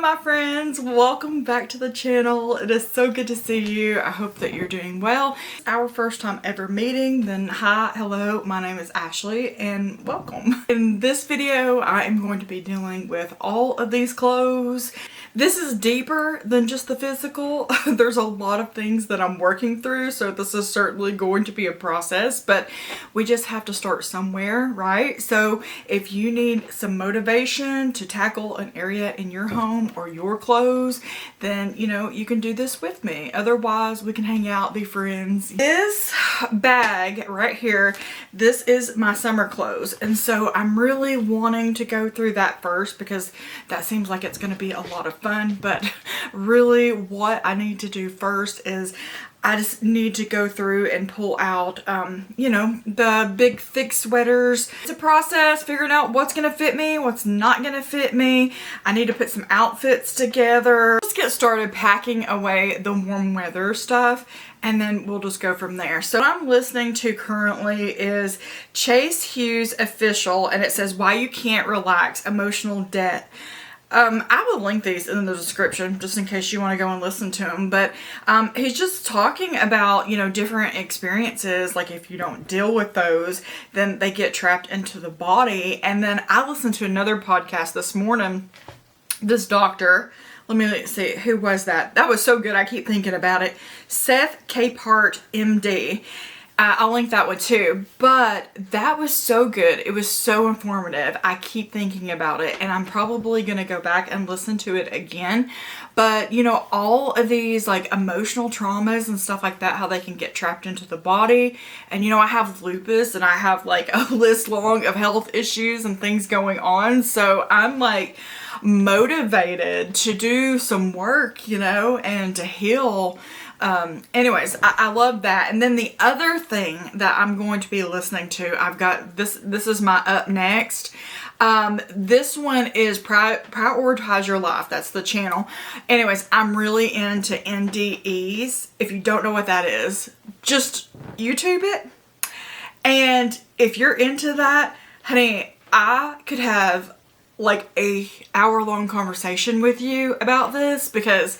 my friends, welcome back to the channel. It is so good to see you. I hope that you're doing well. It's our first time ever meeting, then hi, hello, my name is Ashley and welcome. In this video I am going to be dealing with all of these clothes. This is deeper than just the physical. There's a lot of things that I'm working through, so this is certainly going to be a process, but we just have to start somewhere, right? So if you need some motivation to tackle an area in your home or your clothes, then you can do this with me. Otherwise, we can hang out, be friends. This bag right here, this is my summer clothes, and so I'm really wanting to go through that first because that seems like it's going to be a lot of fun. But really what I need to do first is I just need to go through and pull out the big thick sweaters. It's a process figuring out what's gonna fit me, what's not gonna fit me. I need to put some outfits together. Let's get started packing away the warm weather stuff, and then we'll just go from there. So what I'm listening to currently is Chase Hughes Official, and it says Why You Can't Relax, Emotional Debt. I will link these in the description just in case you want to go and listen to him. But he's just talking about, different experiences. Like if you don't deal with those, then they get trapped into the body. And then I listened to another podcast this morning. This doctor, let me see, who was that? That was so good. I keep thinking about it. Seth Capehart, MD. I'll link that one too, but that was so good. It was so informative. I keep thinking about it, and I'm probably going to go back and listen to it again. But, all of these like emotional traumas and stuff like that, how they can get trapped into the body. And, I have lupus and I have like a list long of health issues and things going on. So I'm like motivated to do some work, and to heal. Anyways, I love that. And then the other thing that I'm going to be listening to, I've got this is my up next. This one is Prioritize Your Life. That's the channel. Anyways, I'm really into NDEs. If you don't know what that is, just YouTube it. And if you're into that, honey, I could have like a hour-long conversation with you about this because,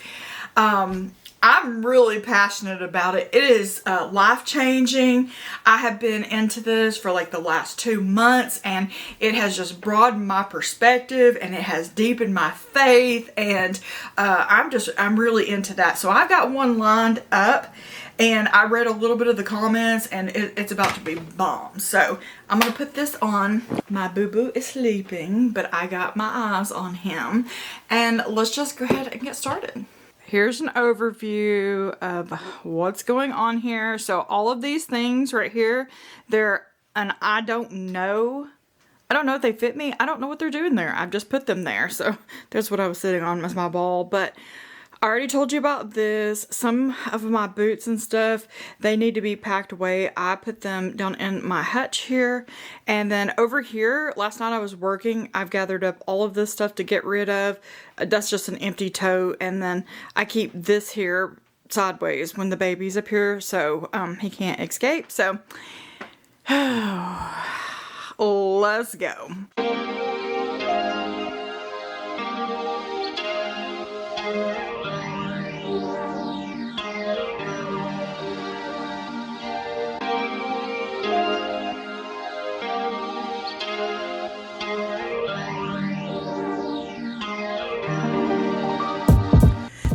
I'm really passionate about it. It is life-changing. I have been into this for like the last 2 months, and it has just broadened my perspective, and it has deepened my faith, and I'm really into that. So I've got one lined up, and I read a little bit of the comments, and it's about to be bomb. So I'm going to put this on. My boo-boo is sleeping, but I got my eyes on him, and let's just go ahead and get started. Here's an overview of what's going on here. So all of these things right here, they're an I don't know if they fit me. I don't know what they're doing there. I've just put them there. So there's what I was sitting on as my ball. But I already told you about this. Some of my boots and stuff, they need to be packed away. I put them down in my hutch here. And then over here, last night I was working. I've gathered up all of this stuff to get rid of. That's just an empty tote. And then I keep this here sideways when the baby's up here, so he can't escape. So let's go.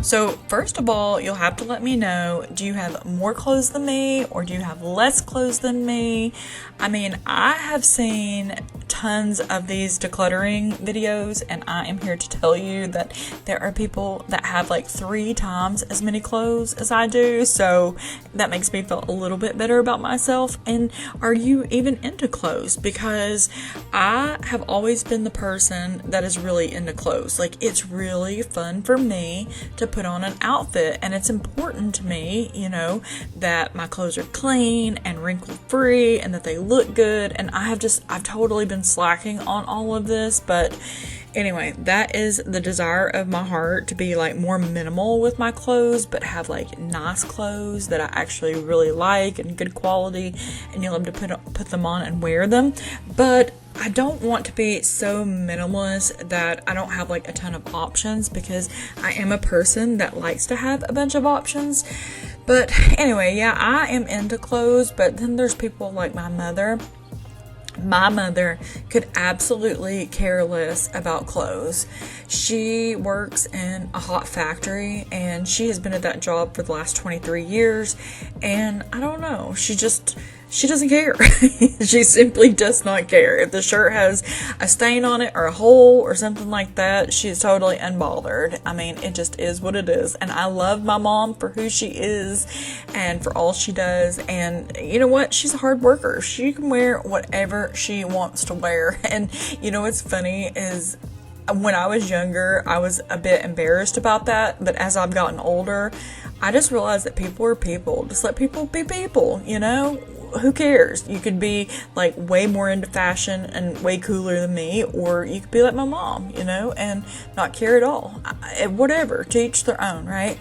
So first of all, you'll have to let me know, do you have more clothes than me or do you have less clothes than me? I mean, I have seen tons of these decluttering videos, and I am here to tell you that there are people that have like 3 times as many clothes as I do. So that makes me feel a little bit better about myself. And are you even into clothes? Because I have always been the person that is really into clothes. Like, it's really fun for me to put on an outfit, and it's important to me, that my clothes are clean and wrinkle free and that they look good. And I've totally been slacking on all of this, but anyway, that is the desire of my heart, to be like more minimal with my clothes, but have like nice clothes that I actually really like and good quality, and you'll have to put them on and wear them. But I don't want to be so minimalist that I don't have like a ton of options, because I am a person that likes to have a bunch of options. But anyway, yeah, I am into clothes, but then there's people like my mother. My mother could absolutely care less about clothes. She works in a hot factory, and she has been at that job for the last 23 years, and I don't know, she doesn't care. She simply does not care. If the shirt has a stain on it or a hole or something like that, she's totally unbothered. I mean, it just is what it is. And I love my mom for who she is and for all she does. And you know what? She's a hard worker. She can wear whatever she wants to wear. And you know what's funny is, when I was younger, I was a bit embarrassed about that. But as I've gotten older, I just realized that people are people. Just let people be people, you know? Who cares? You could be like way more into fashion and way cooler than me, or you could be like my mom, you know, and not care at all. Whatever, to each their own, right?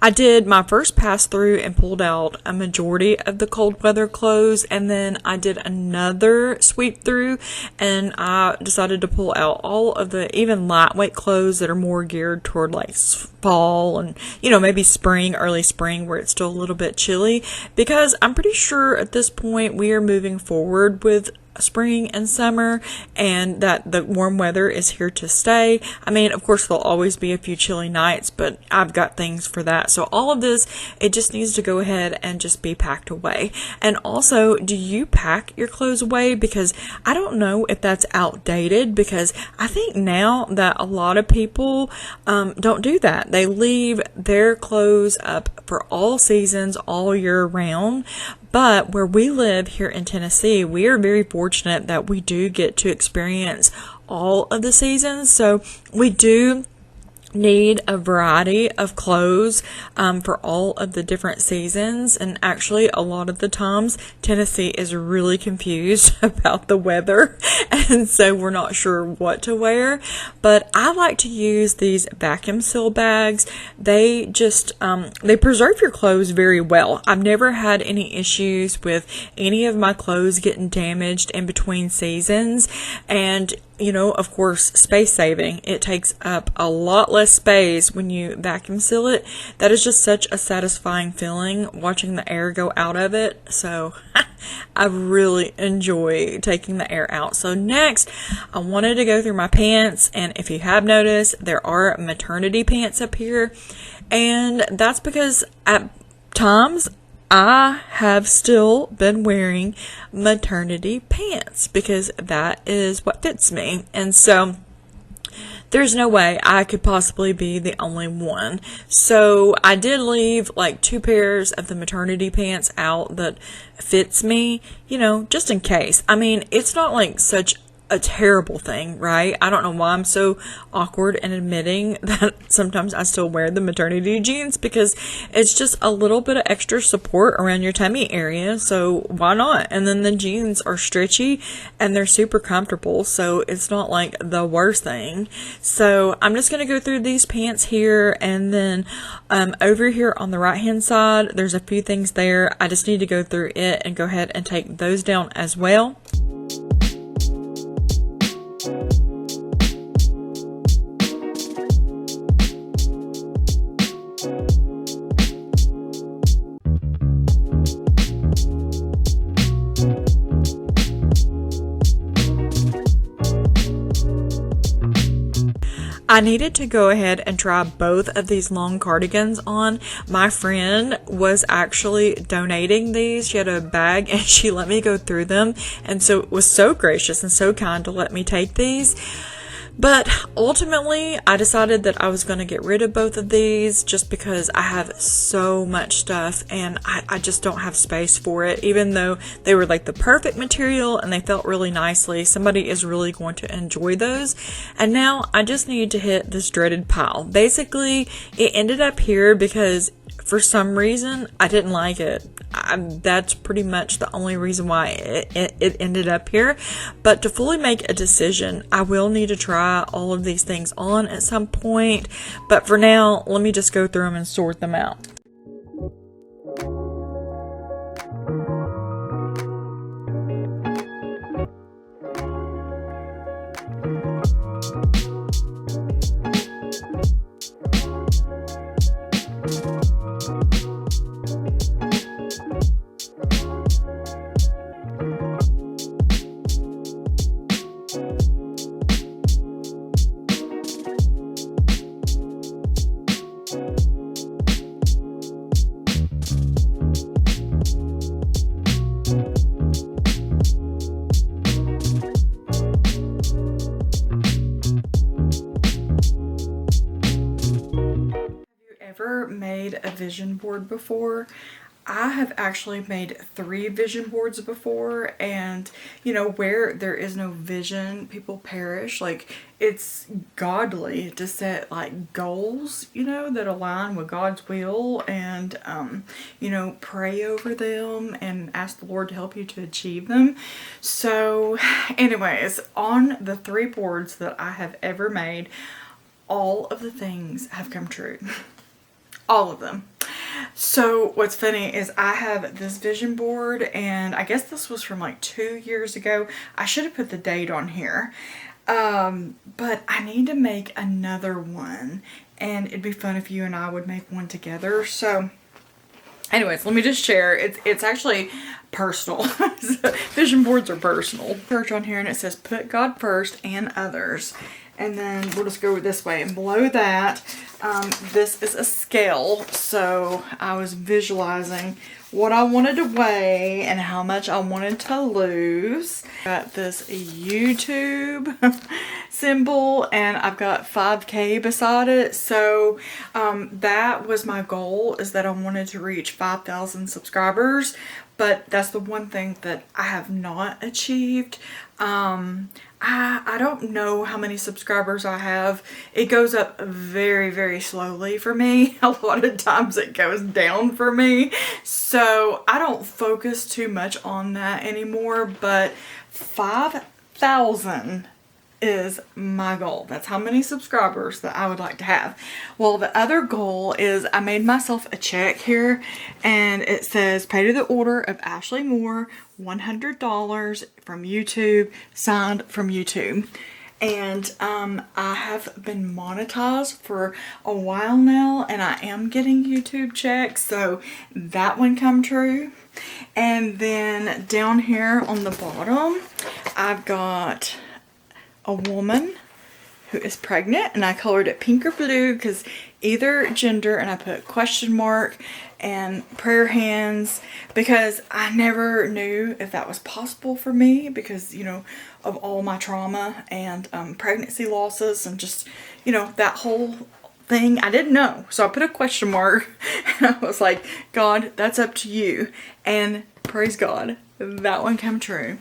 I did my first pass through and pulled out a majority of the cold weather clothes, and then I did another sweep through and I decided to pull out all of the even lightweight clothes that are more geared toward like fall and, you know, maybe spring, early spring, where it's still a little bit chilly, because I'm pretty sure at this point we are moving forward with spring and summer, and that the warm weather is here to stay. I mean, of course, there'll always be a few chilly nights, but I've got things for that. So all of this, it just needs to go ahead and just be packed away. And also, do you pack your clothes away? Because I don't know if that's outdated, because I think now that a lot of people don't do that. They leave their clothes up for all seasons, all year round. But where we live here in Tennessee, we are very fortunate that we do get to experience all of the seasons. So we do need a variety of clothes for all of the different seasons. And actually, a lot of the times Tennessee is really confused about the weather, and so we're not sure what to wear. But I like to use these vacuum seal bags. They just they preserve your clothes very well. I've never had any issues with any of my clothes getting damaged in between seasons. And you know, of course, space saving. It takes up a lot less space when you vacuum seal it. That is just such a satisfying feeling, watching the air go out of it. So I really enjoy taking the air out. So next, I wanted to go through my pants. And if you have noticed, there are maternity pants up here. And that's because at times I have still been wearing maternity pants, because that is what fits me. And so there's no way I could possibly be the only one. So I did leave like 2 pairs of the maternity pants out that fits me, you know, just in case. I mean, it's not like such a terrible thing, right? I don't know why I'm so awkward in admitting that sometimes I still wear the maternity jeans, because it's just a little bit of extra support around your tummy area, so why not? And then the jeans are stretchy and they're super comfortable, so it's not like the worst thing. So I'm just going to go through these pants here, and then over here on the right hand side, there's a few things there. I just need to go through it and go ahead and take those down as well. I needed to go ahead and try both of these long cardigans on. My friend was actually donating these. She had a bag and she let me go through them. And so it was so gracious and so kind to let me take these. But ultimately, I decided that I was going to get rid of both of these just because I have so much stuff and I just don't have space for it. Even though they were like the perfect material and they felt really nicely, somebody is really going to enjoy those. And now I just need to hit this dreaded pile. Basically, it ended up here because for some reason, I didn't like it. That's pretty much the only reason why it ended up here. But to fully make a decision, I will need to try all of these things on at some point. But for now, let me just go through them and sort them out. Ever made a vision board before? I have actually made 3 vision boards before, and you know, where there is no vision, people perish. Like, it's godly to set like goals, you know, that align with God's will, and you know, pray over them and ask the Lord to help you to achieve them. So anyways, on the 3 boards that I have ever made, all of the things have come true. All of them. So what's funny is I have this vision board, and I guess this was from like 2 years ago. I should have put the date on here. But I need to make another one, and it'd be fun if you and I would make one together. So anyways, let me just share. It's actually personal. Vision boards are personal. Search on here, and it says put God first and others. And then we'll just go this way. And below that, this is a scale. So I was visualizing what I wanted to weigh and how much I wanted to lose. Got this YouTube symbol, and I've got 5K beside it. So that was my goal, is that I wanted to reach 5,000 subscribers. But that's the one thing that I have not achieved. I don't know how many subscribers I have. It goes up very, very slowly for me. A lot of times it goes down for me. So I don't focus too much on that anymore. But 5,000 is my goal. That's how many subscribers that I would like to have. Well, the other goal is I made myself a check here, and it says pay to the order of Ashley Moore, $100 from YouTube, signed from YouTube. And I have been monetized for a while now, and I am getting YouTube checks, so that one come true. And then down here on the bottom, I've got a woman who is pregnant, and I colored it pink or blue because either gender, and I put question mark and prayer hands because I never knew if that was possible for me because, you know, of all my trauma and pregnancy losses and just, you know, that whole thing. I didn't know, so I put a question mark and I was like, God, that's up to you. And praise God, that one came true.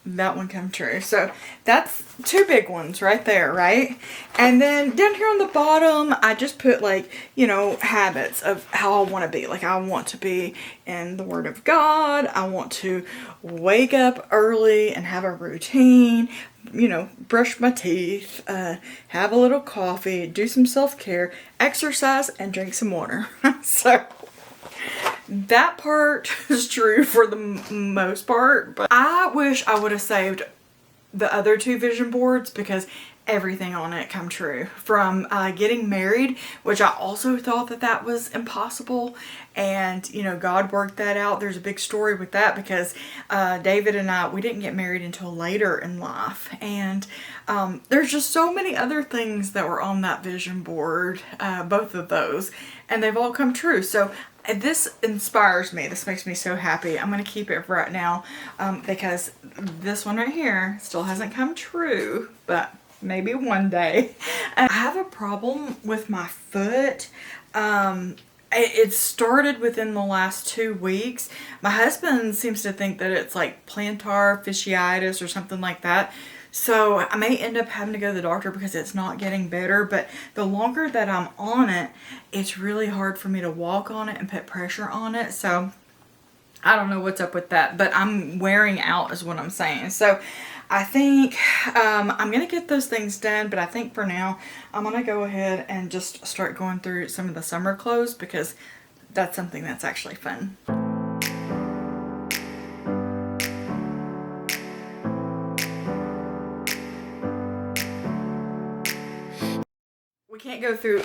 That one come true. So that's 2 big ones right there, right? And then down here on the bottom, I just put like, you know, habits of how I want to be. Like, I want to be in the Word of God. I want to wake up early and have a routine, you know, brush my teeth, have a little coffee, do some self-care, exercise, and drink some water. So that part is true for the most part, but I wish I would have saved the other 2 vision boards because everything on it come true. From getting married, which I also thought that that was impossible, and you know, God worked that out. There's a big story with that because David and I, we didn't get married until later in life, and there's just so many other things that were on that vision board, both of those, and they've all come true. So this inspires me. This makes me so happy. I'm going to keep it for right now because this one right here still hasn't come true, but maybe one day. I have a problem with my foot. It started within the last 2 weeks. My husband seems to think that it's like plantar fasciitis or something like that. So I may end up having to go to the doctor because it's not getting better, but the longer that I'm on it, it's really hard for me to walk on it and put pressure on it. So I don't know what's up with that, but I'm wearing out is what I'm saying. So I think I'm going to get those things done, but I think for now I'm going to go ahead and just start going through some of the summer clothes because that's something that's actually fun. We can't go through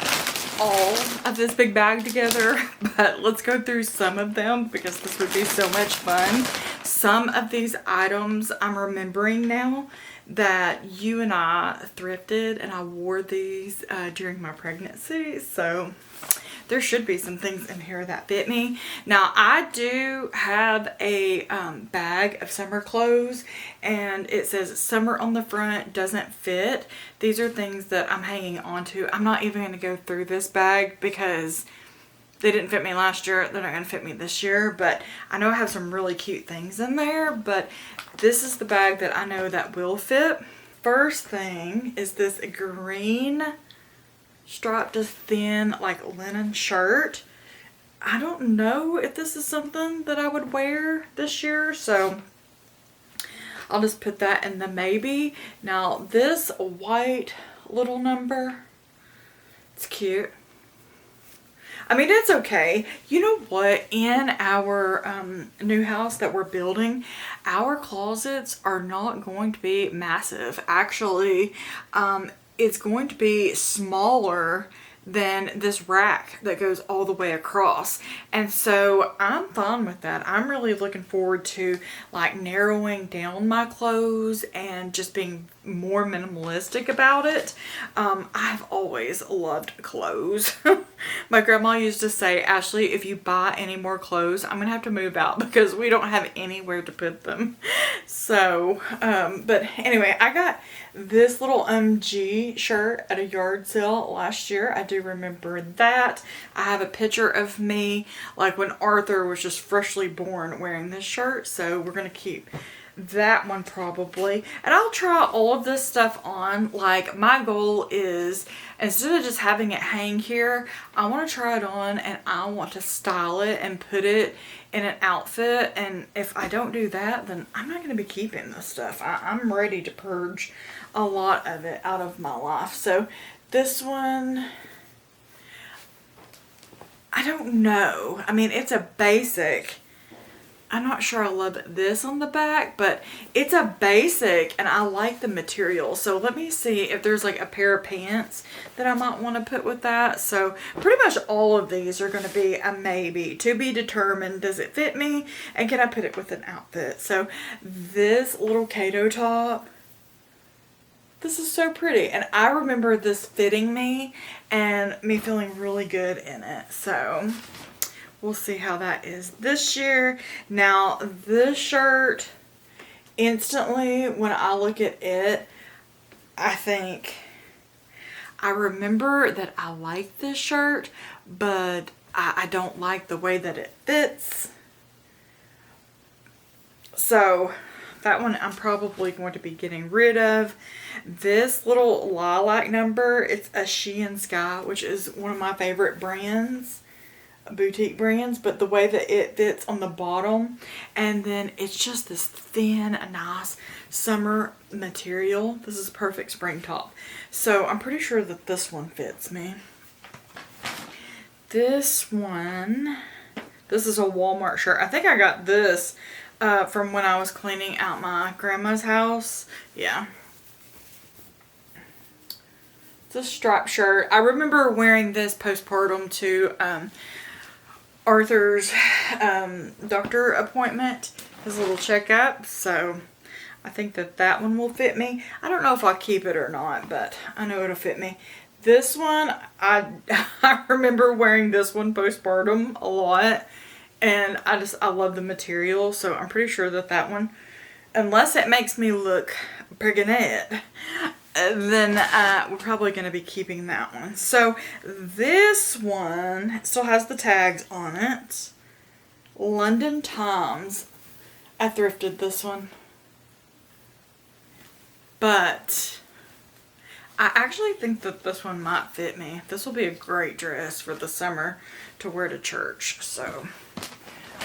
all of this big bag together, but let's go through some of them because this would be so much fun. Some of these items I'm remembering now that you and I thrifted, and I wore these during my pregnancy, so there should be some things in here that fit me. Now I do have a bag of summer clothes, and it says summer on the front, doesn't fit. These are things that I'm hanging on to. I'm not even going to go through this bag because they didn't fit me last year. They're not going to fit me this year, but I know I have some really cute things in there, but this is the bag that I know that will fit. First thing is this green striped to thin like linen shirt. I don't know if this is something that I would wear this year, so I'll just put that in the maybe. Now this white little number, it's cute. I mean, it's okay. You know what? In our new house that we're building, our closets are not going to be massive. Actually, it's going to be smaller than this rack that goes all the way across, and so I'm fine with that. I'm really looking forward to like narrowing down my clothes and just being more minimalistic about it. I've always loved clothes. My grandma used to say, Ashley, if you buy any more clothes, I'm gonna have to move out because we don't have anywhere to put them. So but anyway, I got this little MG shirt at a yard sale last year. I do remember that. I have a picture of me like when Arthur was just freshly born wearing this shirt, so we're gonna keep that one probably. And I'll try all of this stuff on. Like, my goal is, instead of just having it hang here, I want to try it on and I want to style it and put it in an outfit. And if I don't do that, then I'm not going to be keeping this stuff. I'm ready to purge a lot of it out of my life. So this one, I don't know. I mean, it's a basic. I'm not sure I love this on the back, but it's a basic and I like the material. So let me see if there's like a pair of pants that I might want to put with that. So pretty much all of these are going to be a maybe. To be determined, does it fit me? And can I put it with an outfit? So this little Kato top, this is so pretty. And I remember this fitting me and me feeling really good in it. So we'll see how that is this year. Now, this shirt, instantly, when I look at it, I think, I remember that I like this shirt, but I don't like the way that it fits. So, that one I'm probably going to be getting rid of. This little lilac number, it's a Shein Sky, which is one of my favorite brands. Boutique brands, but the way that it fits on the bottom, and then it's just this thin, nice summer material. This is a perfect spring top. So I'm pretty sure that this one fits me. This one, this is a Walmart shirt. I think I got this from when I was cleaning out my grandma's house. Yeah. It's a striped shirt. I remember wearing this postpartum to Arthur's doctor appointment, his little checkup, so I think that that one will fit me. I don't know if I'll keep it or not, but I know it'll fit me. This one, I remember wearing this one postpartum a lot, and I love the material, so I'm pretty sure that that one, unless it makes me look pregnant, then we're probably going to be keeping that one. So this one still has the tags on it. London Times. I thrifted this one. but I actually think that this one might fit me. This will be a great dress for the summer to wear to church. So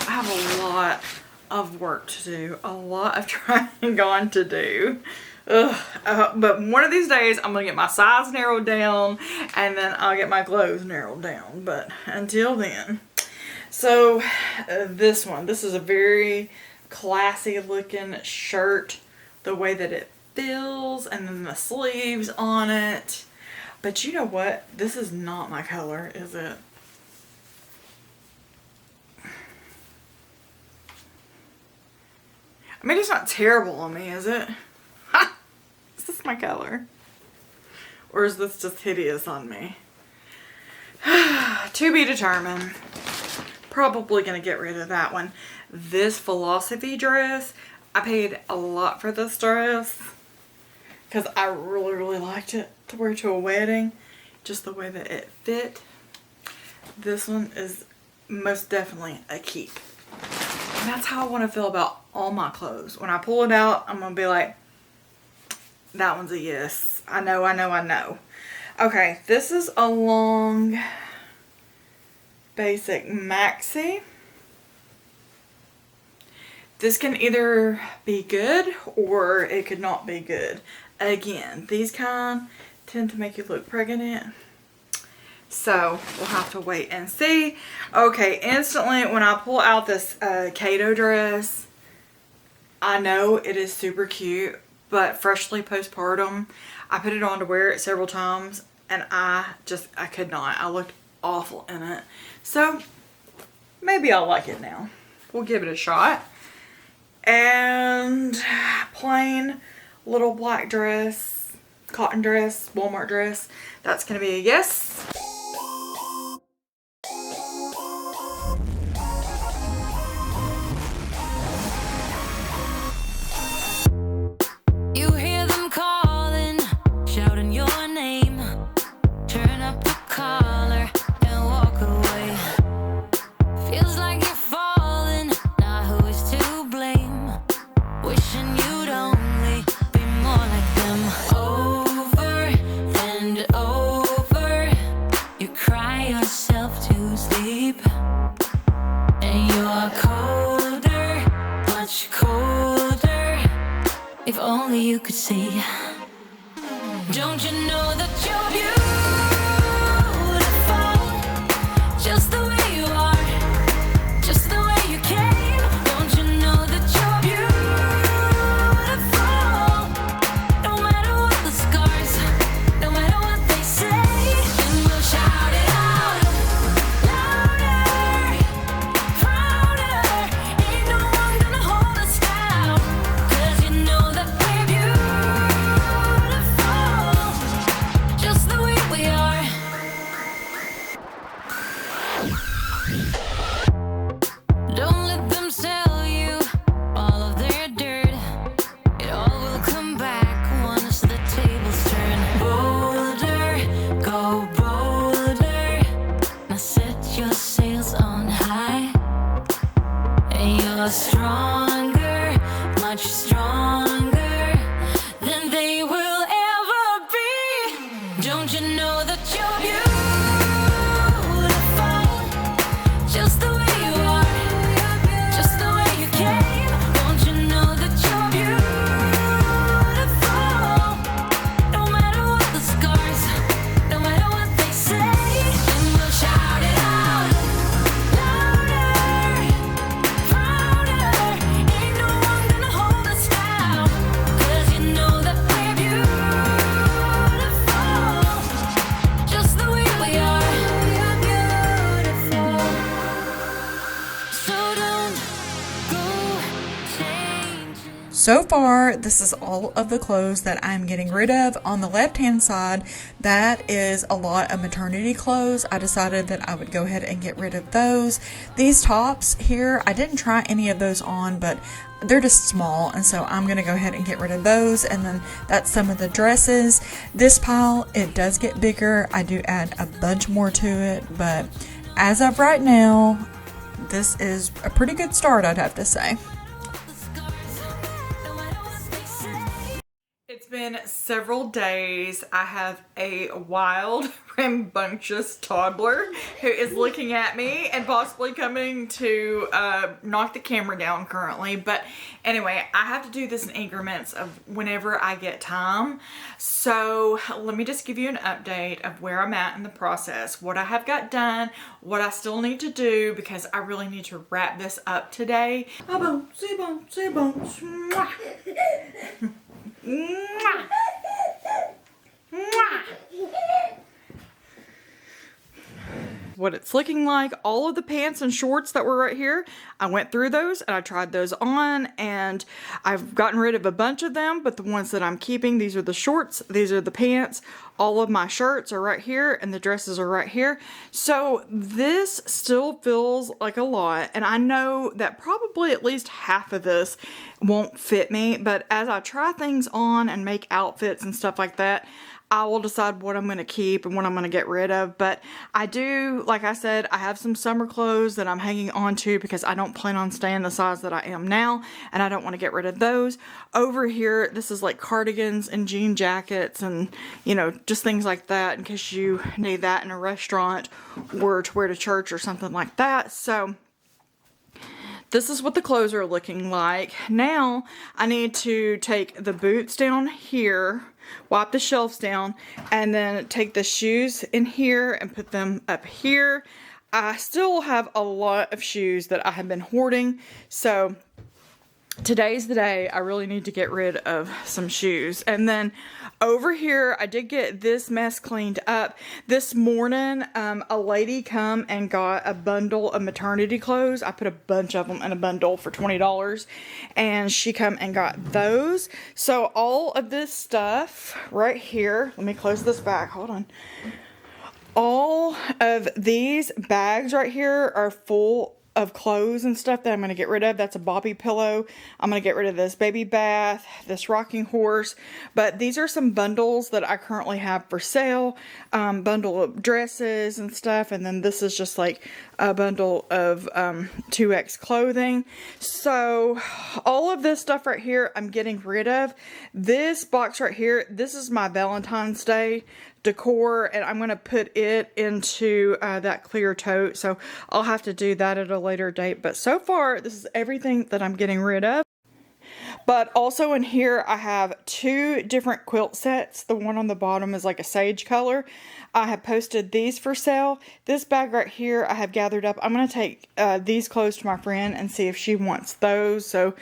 I have a lot of work to do, a lot of trying on to do. But one of these days I'm gonna get my size narrowed down, and then I'll get my clothes narrowed down. But until then, so this is a very classy looking shirt, the way that it feels, and then the sleeves on it. But you know what? This is not my color, is it? I mean, it's not terrible on me, is it? Ha! Is this my color? Or is this just hideous on me? To be determined. Probably gonna get rid of that one. This philosophy dress, I paid a lot for this dress because I really liked it to wear to a wedding. Just the way that it fit. This one is most definitely a keep. And that's how I want to feel about all my clothes. When I pull it out, I'm gonna be like, that one's a yes. I know. Okay, this is a long basic maxi. This can either be good or it could not be good. Again, these kind tend to make you look pregnant. So we'll have to wait and see. Okay, instantly when I pull out this Cato dress, I know it is super cute, but freshly postpartum, I put it on to wear it several times and I could not. I looked awful in it. So maybe I'll like it now. We'll give it a shot. And plain little black dress, cotton dress, Walmart dress. That's gonna be a yes. You hear them calling, shouting your name. Turn up the collar and walk away. Feels like you're falling, now who is to blame? Wishing you'd only be more like them. Over and over, you cry yourself to sleep. And you're colder, much colder. If only you could see. Don't you know that you're beautiful? Just the way you are, just the way you came. Don't you know that you're beautiful? No matter what the scars, no matter what they say, and we'll shout it out louder, prouder. Ain't no one gonna hold us down, 'cause you know that we're beautiful, just the way we are. Don't let them sell you all of their dirt. It all will come back once the tables turn. Bolder, go bolder. Now set your sails on high. And you're stronger, much stronger than they will ever be. Don't you know that you're beautiful? Just the way you are, just the way you came. Don't you know that you're beautiful? No matter what the scars, no matter what they say, and we'll shout it out louder, prouder. Ain't no one gonna hold us down, 'cause you know that we're beautiful, just the way we are. Beautiful. So don't go changing. So far, this is all of the clothes that I'm getting rid of. On the left-hand side, that is a lot of maternity clothes. I decided that I would go ahead and get rid of those. These tops here, I didn't try any of those on, but they're just small, and so I'm going to go ahead and get rid of those. And then that's some of the dresses. This pile, it does get bigger. I do add a bunch more to it, but as of right now, this is a pretty good start, I'd have to say. It's been been several days. I have a wild, rambunctious toddler who is looking at me and possibly coming to knock the camera down currently. But anyway, I have to do this in increments of whenever I get time. So let me just give you an update of where I'm at in the process, what I have got done, what I still need to do, because I really need to wrap this up today. What it's looking like, all of the pants and shorts that were right here, I went through those and I tried those on, and I've gotten rid of a bunch of them, but the ones that I'm keeping, these are the shorts, these are the pants, all of my shirts are right here, and the dresses are right here. So this still feels like a lot, and I know that probably at least half of this won't fit me, but as I try things on and make outfits and stuff like that, I will decide what I'm going to keep and what I'm going to get rid of. But I do, like I said, I have some summer clothes that I'm hanging on to because I don't plan on staying the size that I am now, and I don't want to get rid of those. Over here, this is like cardigans and jean jackets and, you know, just things like that in case you need that in a restaurant or to wear to church or something like that. So this is what the clothes are looking like. Now I need to take the boots down here, wipe the shelves down, and then take the shoes in here and put them up here. I still have a lot of shoes that I have been hoarding, so today's the day I really need to get rid of some shoes. And then over here, I did get this mess cleaned up. This morning, a lady come and got a bundle of maternity clothes. I put a bunch of them in a bundle for $20, and she come and got those. So all of this stuff right here, let me close this back, hold on. All of these bags right here are full of clothes and stuff that I'm going to get rid of. That's a bobby pillow. I'm going to get rid of this baby bath, this rocking horse. But these are some bundles that I currently have for sale. Bundle of dresses and stuff. And then this is just like a bundle of 2X clothing. So all of this stuff right here I'm getting rid of. This box right here, this is my Valentine's Day decor, and I'm going to put it into that clear tote, so I'll have to do that at a later date. But so far, this is everything that I'm getting rid of. But also in here, I have two different quilt sets. The one on the bottom is like a sage color. I have posted these for sale. This bag right here I have gathered up. I'm going to take these clothes to my friend and see if she wants those. So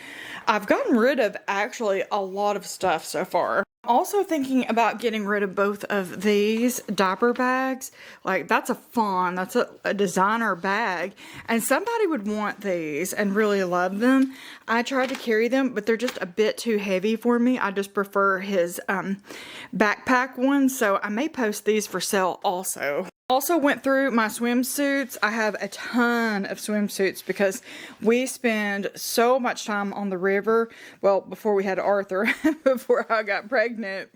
I've gotten rid of actually a lot of stuff so far. Also thinking about getting rid of both of these diaper bags. Like, that's a fawn, that's a designer bag, and somebody would want these and really love them. I tried to carry them, but they're just a bit too heavy for me. I just prefer his backpack ones, so I may post these for sale also. Also went through my swimsuits. I have a ton of swimsuits because we spend so much time on the river. Well, before we had Arthur, before I got pregnant,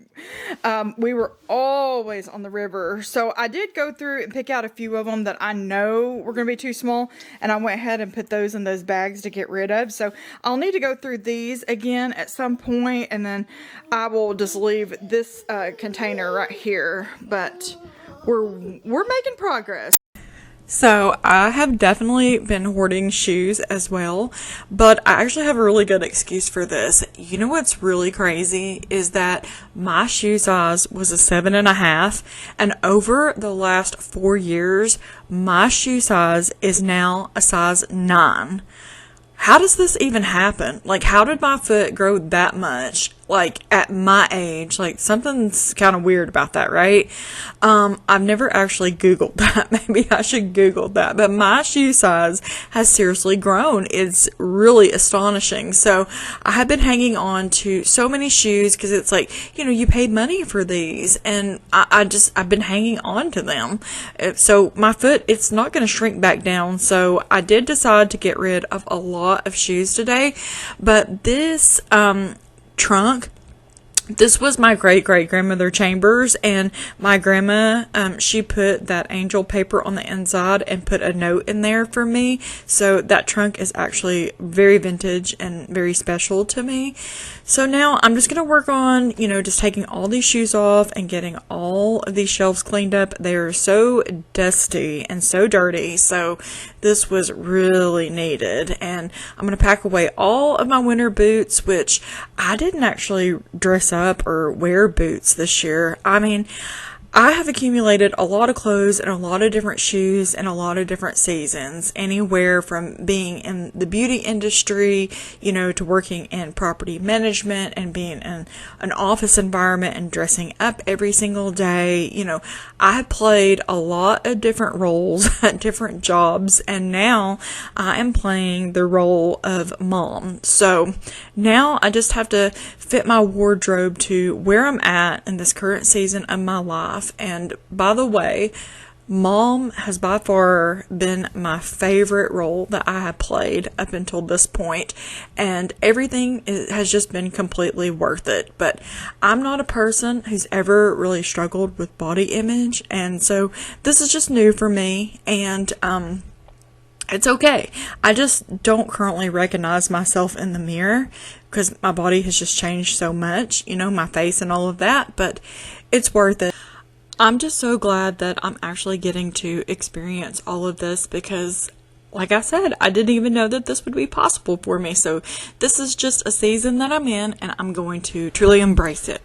we were always on the river. So I did go through and pick out a few of them that I know were going to be too small, and I went ahead and put those in those bags to get rid of. So I'll need to go through these again at some point, and then I will just leave this container right here. But we're making progress. So I have definitely been hoarding shoes as well, but I actually have a really good excuse for this. You know what's really crazy is that my shoe size was a 7.5, and over the last 4 years, my shoe size is now a size 9. How does this even happen? Like, how did my foot grow that much? Like, at my age, like, something's kind of weird about that, right? I've never actually Googled that. Maybe I should Google that. But my shoe size has seriously grown. It's really astonishing. So I have been hanging on to so many shoes because it's like, you know, you paid money for these, and I've been hanging on to them. So my foot, it's not going to shrink back down. So I did decide to get rid of a lot of shoes today. But this, trunk This was my great-great-grandmother chambers, and my grandma, she put that angel paper on the inside and put a note in there for me. So that trunk is actually very vintage and very special to me. So now I'm just going to work on, just taking all these shoes off and getting all of these shelves cleaned up. They are so dusty and so dirty. So this was really needed. And I'm going to pack away all of my winter boots, which I didn't actually dress up or wear boots this year. I mean, I have accumulated a lot of clothes and a lot of different shoes in a lot of different seasons, anywhere from being in the beauty industry, to working in property management and being in an office environment and dressing up every single day. I have played a lot of different roles at different jobs, and now I am playing the role of mom. So now I just have to fit my wardrobe to where I'm at in this current season of my life. And by the way, mom has by far been my favorite role that I have played up until this point, and everything has just been completely worth it. But I'm not a person who's ever really struggled with body image, and so this is just new for me, and it's okay. I just don't currently recognize myself in the mirror because my body has just changed so much, my face and all of that, but it's worth it. I'm just so glad that I'm actually getting to experience all of this because, like I said, I didn't even know that this would be possible for me. So this is just a season that I'm in, and I'm going to truly embrace it.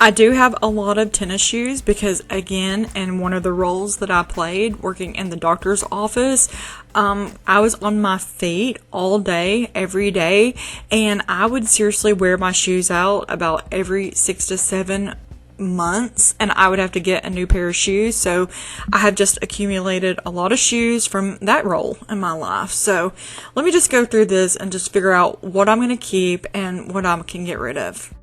I do have a lot of tennis shoes because, again, in one of the roles that I played working in the doctor's office, I was on my feet all day, every day, and I would seriously wear my shoes out about every 6 to 7 months, and I would have to get a new pair of shoes. So I have just accumulated a lot of shoes from that role in my life. So let me just go through this and just figure out what I'm going to keep and what I can get rid of.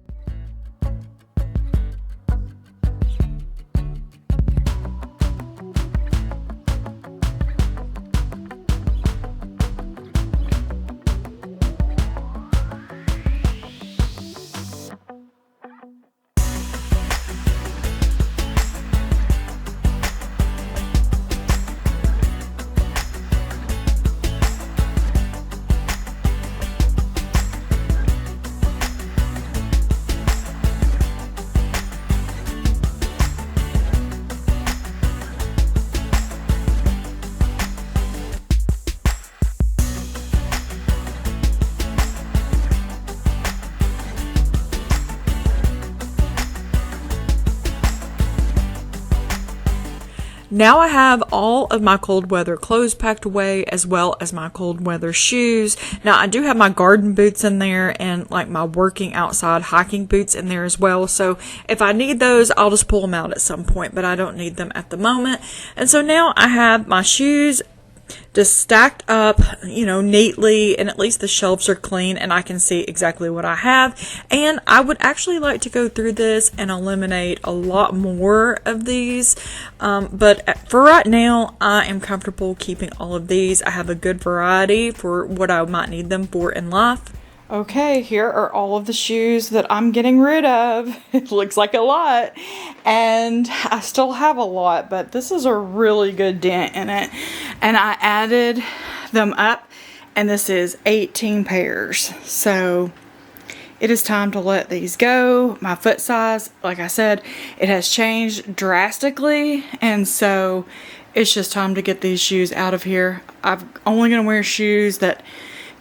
Now I have all of my cold weather clothes packed away, as well as my cold weather shoes. Now I do have my garden boots in there and like my working outside hiking boots in there as well. So if I need those, I'll just pull them out at some point, but I don't need them at the moment. And so now I have my shoes just stacked up, neatly, and at least the shelves are clean and I can see exactly what I have. And I would actually like to go through this and eliminate a lot more of these. But for right now, I am comfortable keeping all of these. I have a good variety for what I might need them for in life. Okay, here are all of the shoes that I'm getting rid of. It looks like a lot, and I still have a lot, but this is a really good dent in it. And I added them up, and this is 18 pairs. So it is time to let these go. My foot size, like I said, it has changed drastically, and so it's just time to get these shoes out of here. I'm only going to wear shoes that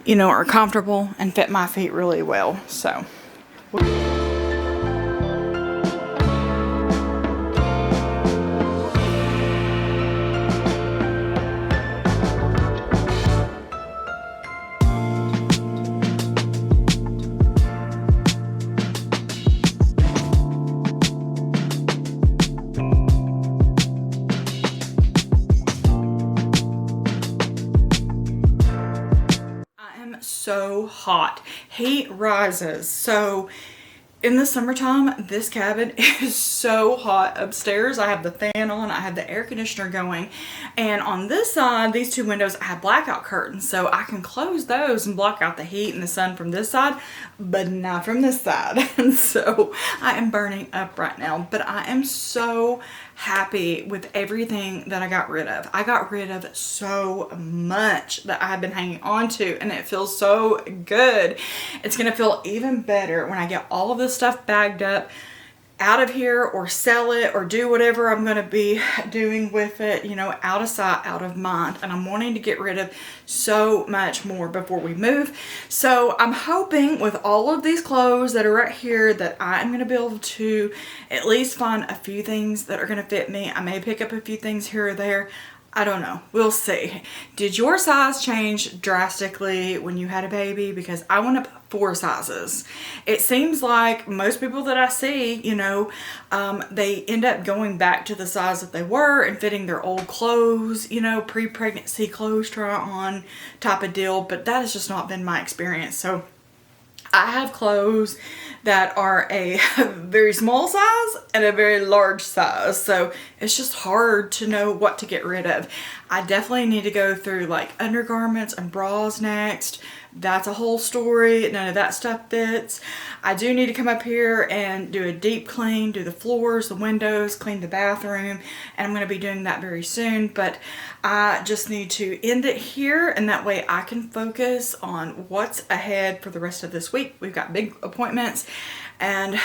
you know, are comfortable and fit my feet really well. So. So hot. Heat rises. So in the summertime, this cabin is so hot upstairs. I have the fan on, I have the air conditioner going, and on this side, these two windows, I have blackout curtains, so I can close those and block out the heat and the sun from this side, but not from this side. And so I am burning up right now, but I am so happy with everything that I got rid of. I got rid of so much that I have been hanging on to, and it feels so good. It's gonna feel even better when I get all of this stuff bagged up out of here, or sell it, or do whatever I'm gonna be doing with it, you know, out of sight, out of mind. And I'm wanting to get rid of so much more before we move. So I'm hoping with all of these clothes that are right here that I'm gonna be able to at least find a few things that are gonna fit me. I may pick up a few things here or there. I don't know. We'll see. Did your size change drastically when you had a baby? Because I went up 4 sizes. It seems like most people that I see, you know, they end up going back to the size that they were and fitting their old clothes, you know, pre-pregnancy clothes try on type of deal. But that has just not been my experience. So I have clothes that are a very small size and a very large size, so it's just hard to know what to get rid of. I definitely need to go through like undergarments and bras next. That's a whole story. None of that stuff fits. I do need to come up here and do a deep clean, do the floors, the windows, clean the bathroom, and I'm going to be doing that very soon. But I just need to end it here, and that way I can focus on what's ahead for the rest of this week. We've got big appointments and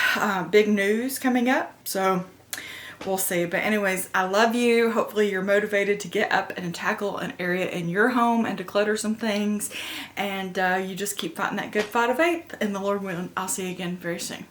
big news coming up, so we'll see. But anyways, I love you. Hopefully you're motivated to get up and tackle an area in your home and declutter some things, and you just keep fighting that good fight of faith, and the Lord willing, I'll see you again very soon.